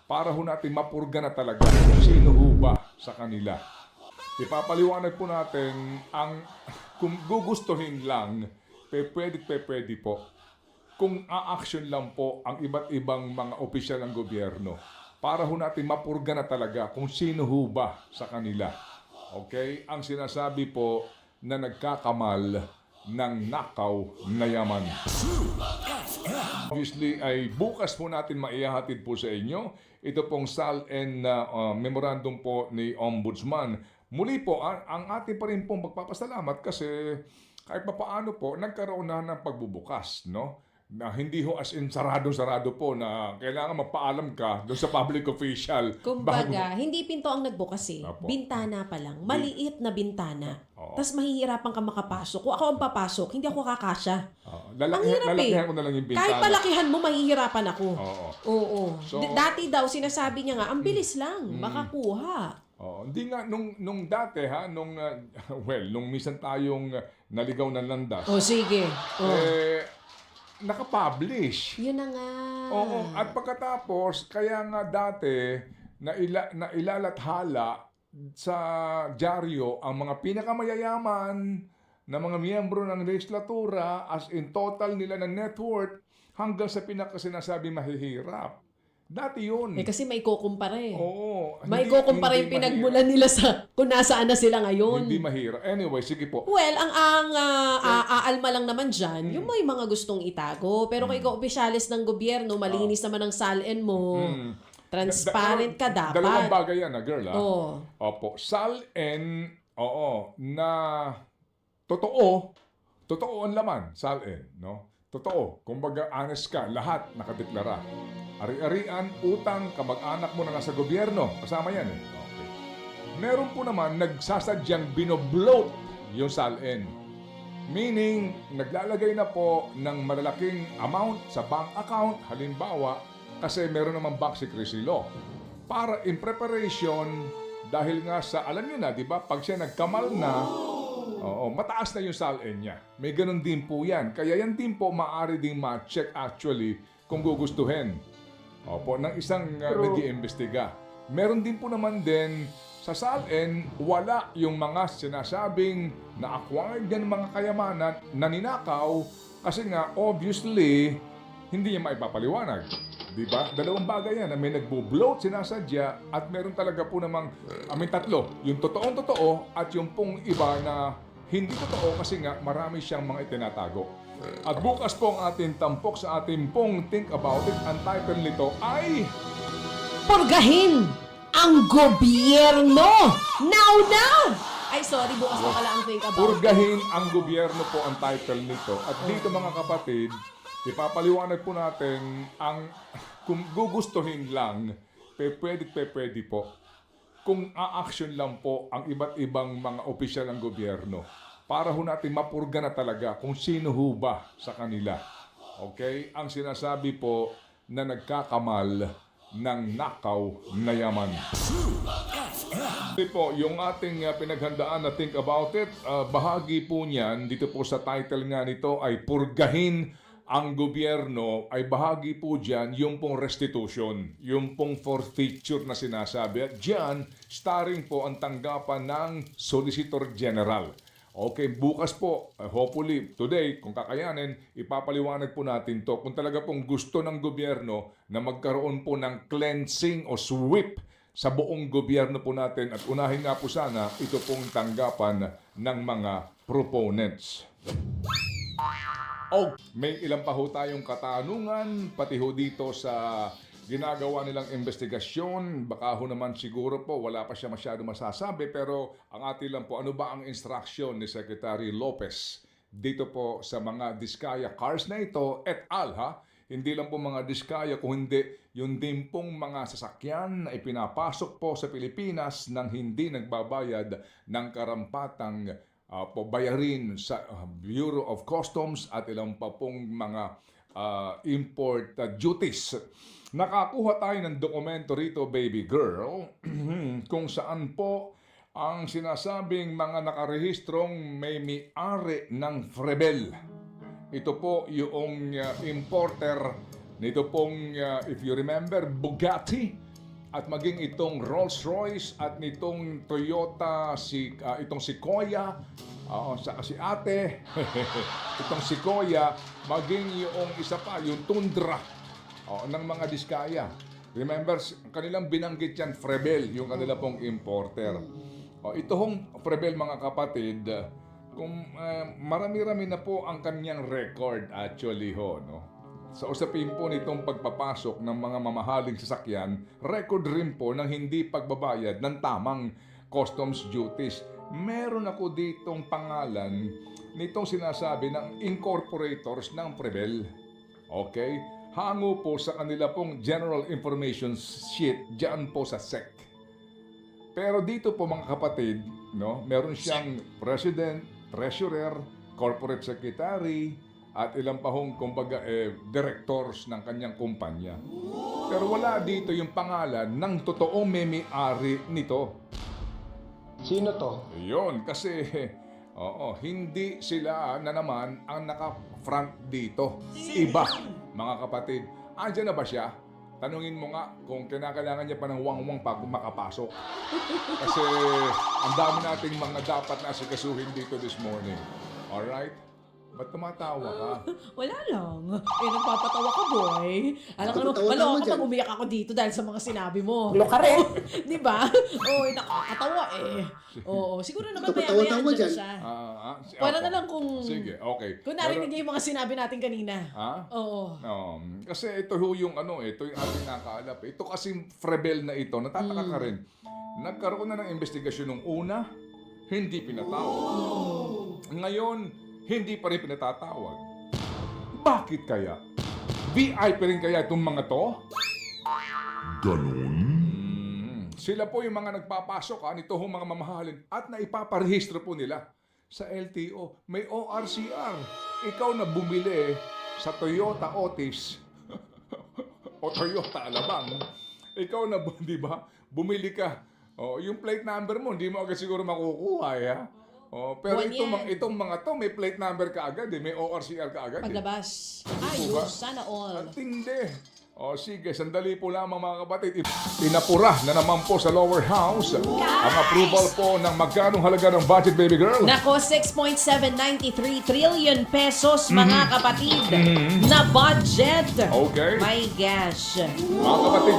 para ho natin mapurga na talaga kung sino ho ba sa kanila. Ipapaliwanag po natin ang kung gugustuhin lang, pwede po. Kung a-action lang po ang iba't ibang mga opisyal ng gobyerno para ho natin mapurga na talaga kung sino ho ba sa kanila. Okay? Ang sinasabi po na nagkakamal ng nakaw na yaman. Obviously ay bukas po natin maihahatid po sa inyo. Ito pong SALN memorandum po ni Ombudsman. Muli po, ang ating pa rin pong magpapasalamat kasi kahit papaano po nagkaroon na ng pagbubukas, no? Na hindi ho as in sarado-sarado po na kailangan magpaalam ka doon sa public official. Kumbaga, hindi pinto ang nagbukas eh. Apo. Bintana pa lang. Maliit na bintana. Oo. Tapos mahihirapan ka makapasok. Kung ako ang papasok, hindi ako kakasya. Ang hirap Lalakihan ko na lang yung bintana. Kahit palakihan mo, mahihirapan ako. Oo. Oo. So- Dati daw, sinasabi niya nga, ang bilis lang. Makakuha. Oh, hindi nga nung dati nung nung minsan tayong naligaw ng landas. O sige. Naka-publish. Yun na nga. Oo, at pagkatapos kaya nga dati na ilalathala sa dyaryo ang mga pinakamayayaman na mga miyembro ng legislatura as in total nila ng net worth hanggang sa pinakasinasabi mahihirap. Dati yun. Kasi may kukumpara eh. Oo. May hindi- kukumpara hindi yung pinagmulan nila sa kung nasaan na sila ngayon. Hindi mahirap. Anyway, sige po. Well, ang aalma lang naman dyan, yung may mga gustong itago. Pero kung ikaw opisyalis ng gobyerno, malinis naman ang SALN mo, transparent ka dapat. Dalawang bagay yan, girl. Oo. Opo. SALN, na totoo ang laman, SALN, no? Totoo. Kumbaga, honest ka, lahat nakadeklara. Ari-arian, utang, kamag-anak mo na nasa gobyerno. Kasama yan eh. Okay. Meron po naman nagsasadyang binobloat yung SALN. Meaning, naglalagay na po ng malalaking amount sa bank account, halimbawa, kasi meron naman bank secrecy law. Para in preparation, dahil nga sa, alam niyo na, di ba, pag siya nagkamal na, mataas na yung SALN niya. May ganun din po yan. Kaya yan din po maaari ding ma-check actually kung gugustuhin. Opo, ng isang nag-iimbestiga. Meron din po naman din sa SALN, wala yung mga sinasabing na-acquired yan mga kayamanan na ninakaw kasi nga obviously hindi niya maipapaliwanag. Diba? Dalawang bagay yan na may nagbo-bloat sinasadya at meron talaga po namang tatlo. Yung totoong totoo at yung pong iba na hindi totoo kasi nga marami siyang mga itinatago. At bukas po ang ating tampok sa ating pong Think About It. Ang title nito ay Purgahin ang gobyerno! Now! Ay, sorry, bukas pa pala ang think about it. Purgahin ang gobyerno po ang title nito. At dito mga kapatid, ipapaliwanag po natin ang kung gugustuhin lang, pwede po. Kung a-action lang po ang iba't ibang mga opisyal ng gobyerno para ho natin mapurga na talaga kung sino ho ba sa kanila. Okay? Ang sinasabi po na nagkakamal ng nakaw na yaman. Ito po, yung ating pinaghandaan na Think About It, bahagi po niyan, dito po sa title nga nito ay Purgahin ang gobyerno, ay bahagi po dyan yung pong restitution, yung pong forfeiture na sinasabi. At dyan, starring po ang tanggapan ng Solicitor General. Okay, bukas po, hopefully today, kung kakayanin, ipapaliwanag po natin to. Kung talaga pong gusto ng gobyerno na magkaroon po ng cleansing o sweep sa buong gobyerno po natin at unahin nga po sana ito pong tanggapan ng mga proponents. May ilang pa ho tayong katanungan, pati ho dito sa ginagawa nilang investigasyon. Baka ho naman siguro po, wala pa siya masyado masasabi, pero ang atin lang po, ano ba ang instruction ni Secretary Lopez dito po sa mga Diskaya cars na ito et al. Hindi lang po mga Diskaya, kung hindi, yung din pong mga sasakyan na ipinapasok po sa Pilipinas nang hindi nagbabayad ng karampatang bayarin sa Bureau of Customs at ilang pa pong mga import duties. Nakakuha tayo ng dokumento rito, baby girl, kung saan po ang sinasabing mga nakarehistrong may may-ari ng Frebel. Ito po yung importer nito pong, if you remember, Bugatti at maging itong Rolls-Royce at nitong Toyota, itong Sequoia, saka si ate, itong Sequoia, maging yung isa pa, yung Tundra ng mga Diskaya. Remember, kanilang binanggit yan, Frebel, yung kanila pong importer. Ito hong Frebel, mga kapatid, kung marami-rami na po ang kanyang record actually no? Sa usapin po nitong pagpapasok ng mga mamahaling sasakyan, record rin po ng hindi pagbabayad ng tamang customs duties. Meron ako ditong pangalan nitong sinasabi ng incorporators ng Prevel. Okay? Hango po sa kanila pong General Information Sheet dyan po sa SEC. Pero dito po mga kapatid, no, meron siyang President, Treasurer, Corporate Secretary, at ilang pa hong kumbaga directors ng kanyang kumpanya. Pero wala dito yung pangalan ng totoong may-ari nito. Sino to? Yun, kasi hindi sila na naman ang naka-front dito. Iba, mga kapatid. Andiyan na ba siya? Tanungin mo nga kung kinakailangan niya pa ng wang-wang pag makapasok. Kasi ang dami nating mga dapat na asikasuhin dito this morning. Alright? Ba't tumatawa ka? Wala lang. Nagpapatawa ka, boy. Alam ko, Napatawa malo naman ka pag dyan. umiyak ako dito dahil sa mga sinabi mo. Lo ka rin. Di ba? Nakakatawa eh. Oo, siguro naman Napatawa maya-maya tawa andyan dyan. siya. Wala Wala na lang kung... Sige, okay. Kung narinig niya yung mga sinabi natin kanina. Ha? Oo. Kasi ito yung ito yung ating nakaalap. Ito kasing Frebel na ito, natataka ka rin. Nagkaroon na ng investigasyon nung una, hindi pinatawag. Ngayon, hindi pa rin pinatatawag. Bakit kaya? VIP rin kaya itong mga to? Sila po yung mga nagpapasok nito hong mga mamahalin at naipaparehistro po nila sa LTO. May ORCR. Ikaw na bumili sa Toyota Otis o Toyota Alabang. Ikaw na, di ba? Bumili ka. Yung plate number mo, hindi mo agad siguro makukuha, ha? Pero Buwan yan. itong mga to, may plate number ka agad, may ORCR ka agad. Paglabas. Diba? Ayos, sana all. Ang tindi. Sige, sandali po lamang mga kapatid. Pinapura na naman po sa lower house ang approval po ng magkanong halaga ng budget, baby girl. Nako, 6.793 trillion pesos, mga kapatid, na budget. Okay. My gosh. Mga kapatid,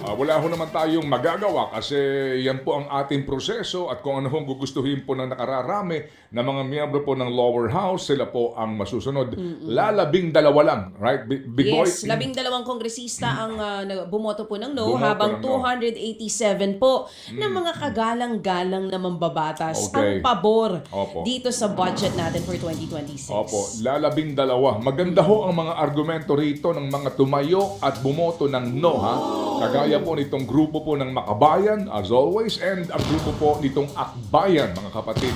wala ho naman tayong magagawa kasi yan po ang ating proseso at kung ano hong gugustuhin po ng nakararami na mga miyembro po ng lower house, sila po ang masusunod. Lalabing dalawa lang, right? Big boy? Yes, 12 kongresista ang bumoto po ng no, Bumoto habang ng no. 287 po ng mga kagalang-galang na mambabatas Okay. ang pabor Opo. dito sa budget natin for 2026. Opo, lalabing dalawa. Maganda ho ang mga argumento rito ng mga tumayo at bumoto ng no, ha? Kagaya po nitong grupo po ng Makabayan, as always, and ang grupo po nitong Akbayan, mga kapatid.